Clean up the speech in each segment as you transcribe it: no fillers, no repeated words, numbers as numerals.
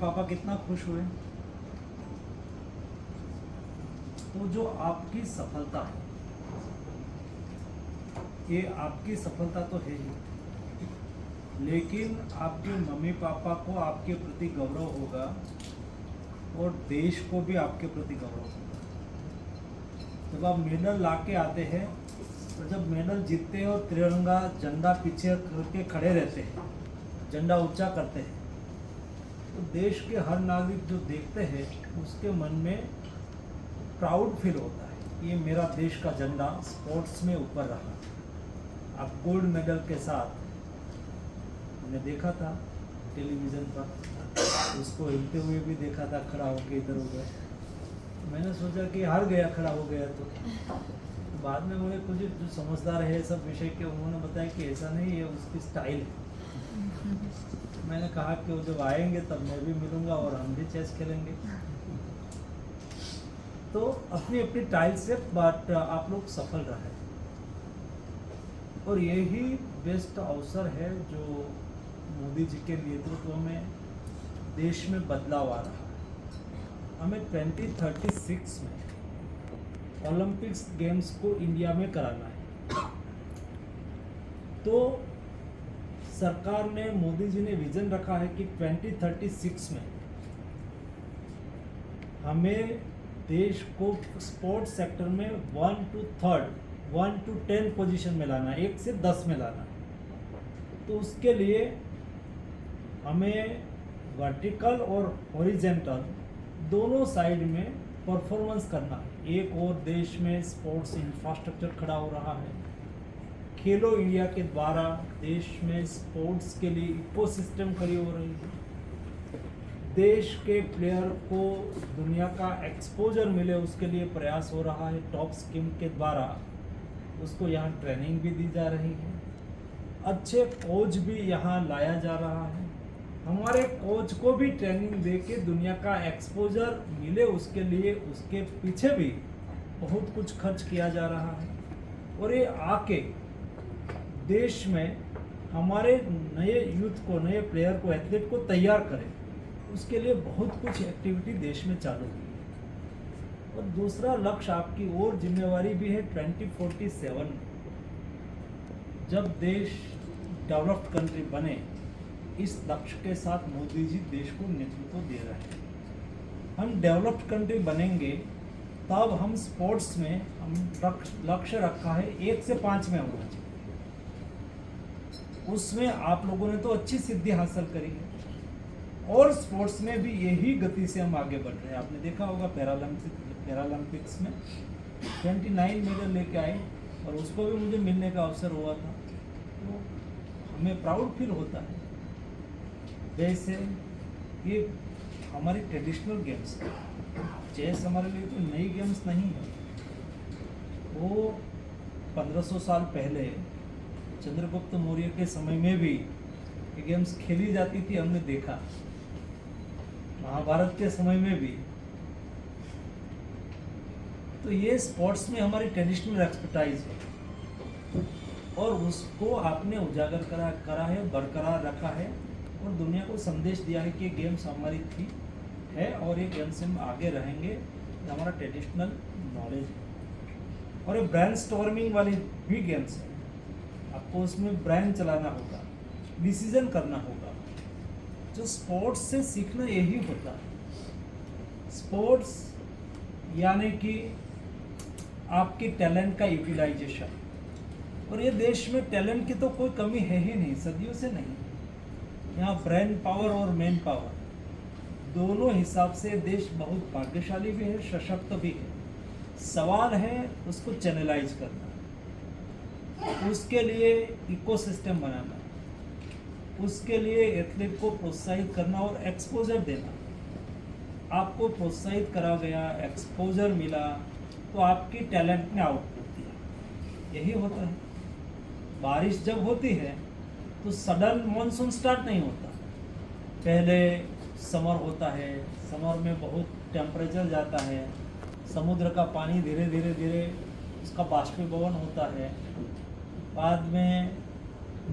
पापा कितना खुश हुए। तो जो आपकी सफलता है, ये आपकी सफलता तो है ही, लेकिन आपके मम्मी पापा को आपके प्रति गौरव होगा और देश को भी आपके प्रति गौरव होगा। जब आप मेडल ला के आते हैं और जब मेडल जीतते हैं और तिरंगा झंडा पीछे करके खड़े रहते हैं, झंडा ऊंचा करते हैं, तो देश के हर नागरिक जो देखते हैं उसके मन में प्राउड फील होता है, ये मेरा देश का झंडा स्पोर्ट्स में ऊपर रहा। अब गोल्ड मेडल के साथ मैंने देखा था टेलीविज़न पर, उसको हिलते हुए भी देखा था, खड़ा होकर इधर उधर। मैंने सोचा कि हार गया, खड़ा हो गया। तो बाद में मुझे कुछ जो समझदार है सब विषय के, उन्होंने बताया कि ऐसा नहीं, ये उसकी स्टाइल है। मैंने कहा कि वो जब आएंगे तब मैं भी मिलूंगा और हम भी चेस खेलेंगे। तो अपनी अपनी टाइल से बट आप लोग सफल रहे, और यही बेस्ट अवसर है जो मोदी जी के नेतृत्व में देश में बदलाव आ रहा है। हमें 2036 में ओलंपिक्स गेम्स को इंडिया में कराना है। तो सरकार ने, मोदी जी ने विजन रखा है कि 2036 में हमें देश को स्पोर्ट्स सेक्टर में 1 to 10 पोजीशन में लाना है, 1 से 10 में लाना है। तो उसके लिए हमें वर्टिकल और हॉरिजेंटल दोनों साइड में परफॉर्मेंस करना है। एक और देश में स्पोर्ट्स इंफ्रास्ट्रक्चर खड़ा हो रहा है। खेलो इंडिया के द्वारा देश में स्पोर्ट्स के लिए इकोसिस्टम खड़ी हो रही है। देश के प्लेयर को दुनिया का एक्सपोजर मिले, उसके लिए प्रयास हो रहा है। टॉप स्कीम के द्वारा उसको यहाँ ट्रेनिंग भी दी जा रही है, अच्छे कोच भी यहाँ लाया जा रहा है। हमारे कोच को भी ट्रेनिंग दे के दुनिया का एक्सपोजर मिले, उसके लिए उसके पीछे भी बहुत कुछ खर्च किया जा रहा है। और ये आके देश में हमारे नए यूथ को, नए प्लेयर को, एथलीट को तैयार करें, उसके लिए बहुत कुछ एक्टिविटी देश में चालू हुई है। और दूसरा लक्ष्य आपकी और जिम्मेवारी भी है 2047 में, जब देश डेवलप्ड कंट्री बने, इस लक्ष्य के साथ मोदी जी देश को नेतृत्व दे रहे हैं। हम डेवलप्ड कंट्री बनेंगे तब हम स्पोर्ट्स में, हम लक्ष्य रखा है 1 से 5 में होना चाहिए। उसमें आप लोगों ने तो अच्छी सिद्धि हासिल करी है, और स्पोर्ट्स में भी यही गति से हम आगे बढ़ रहे हैं। आपने देखा होगा पैरालंपिक्स में 29 मेडल लेके आए, और उसको भी मुझे मिलने का अवसर हुआ था। तो हमें प्राउड फील होता है। जैसे ये हमारी ट्रेडिशनल गेम्स है, चेस हमारे लिए तो नई गेम्स नहीं है। वो 1500 साल पहले चंद्रगुप्त मौर्य के समय में भी ये गेम्स खेली जाती थी, हमने देखा। महाभारत के समय में भी। तो ये स्पोर्ट्स में हमारी ट्रेडिशनल एक्सपर्टाइज है, और उसको आपने उजागर करा है, बरकरार रखा है, और दुनिया को संदेश दिया है कि गेम्स हमारी थी है, और ये गेम्स हम आगे रहेंगे। ये हमारा ट्रेडिशनल नॉलेज है। और ये ब्रेन स्टॉर्मिंग वाली भी गेम्स है। आपको उसमें ब्रेन चलाना होगा, डिसीजन करना होगा। जो स्पोर्ट्स से सीखना यही होता है। स्पोर्ट्स यानी कि आपके टैलेंट का यूटिलाइजेशन। और ये देश में टैलेंट की तो कोई कमी है ही नहीं, सदियों से नहीं। यहाँ ब्रेन पावर और मैन पावर दोनों हिसाब से देश बहुत भाग्यशाली भी है, सशक्त भी है। सवाल है उसको चैनलाइज करना, उसके लिए इकोसिस्टम बनाना, उसके लिए एथलीट को प्रोत्साहित करना और एक्सपोजर देना। आपको प्रोत्साहित करा गया, एक्सपोजर मिला, तो आपकी टैलेंट ने आउटपुट दिया। यही होता है। बारिश जब होती है तो सडन मॉनसून स्टार्ट नहीं होता। पहले समर होता है, समर में बहुत टेम्परेचर जाता है, समुद्र का पानी धीरे धीरे धीरे उसका बाष्पीभवन होता है। बाद में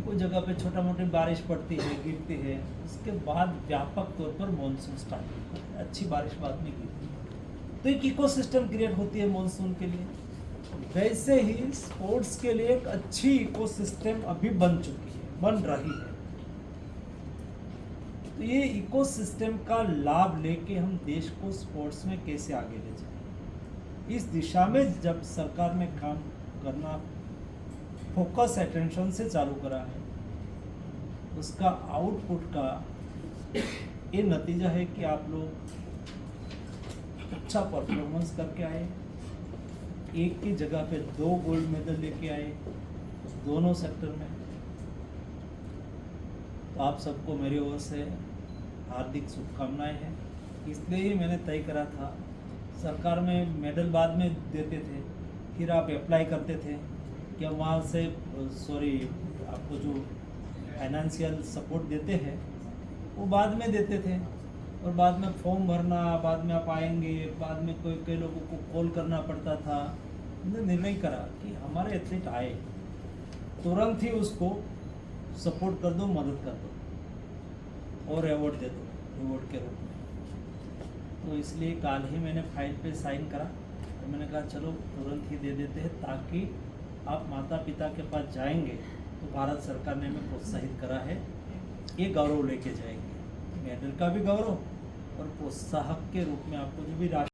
कोई जगह पे छोटा मोटी बारिश पड़ती है, गिरती है, उसके बाद व्यापक तौर पर मानसून स्टार्ट होता है। अच्छी बारिश बाद में गिरती है तो एक इकोसिस्टम क्रिएट होती है मानसून के लिए। वैसे ही स्पोर्ट्स के लिए एक अच्छी इकोसिस्टम अभी बन चुकी है, बन रही है। तो ये इकोसिस्टम का लाभ लेके हम देश को स्पोर्ट्स में कैसे आगे ले जाएं, इस दिशा में जब सरकार ने काम करना फोकस अटेंशन से चालू करा है, उसका आउटपुट का ये नतीजा है कि आप लोग अच्छा परफॉर्मेंस करके आए, एक की जगह पे 2 गोल्ड मेडल लेके आए दोनों सेक्टर में। तो आप सबको मेरी ओर से हार्दिक शुभकामनाएं हैं। इसलिए ही मैंने तय करा था, सरकार में मेडल बाद में देते थे, फिर आप अप्लाई करते थे कि वहाँ से आपको जो फाइनेंशियल सपोर्ट देते हैं वो बाद में देते थे, और बाद में फॉर्म भरना, बाद में आप आएंगे, बाद में कई लोगों को कॉल करना पड़ता था। हमने निर्णय करा कि हमारे एथलीट आए, तुरंत ही उसको सपोर्ट कर दो, मदद कर दो और अवार्ड दे दो रिवॉर्ड के रूप में। तो इसलिए कल ही मैंने फाइल पे साइन करा और मैंने कहा चलो तुरंत ही दे देते हैं, ताकि आप माता पिता के पास जाएंगे तो भारत सरकार ने हमें प्रोत्साहित करा है, ये गौरव लेके जाएंगे, मेडल का भी गौरव और प्रोत्साहक के रूप में आपको जो भी राशि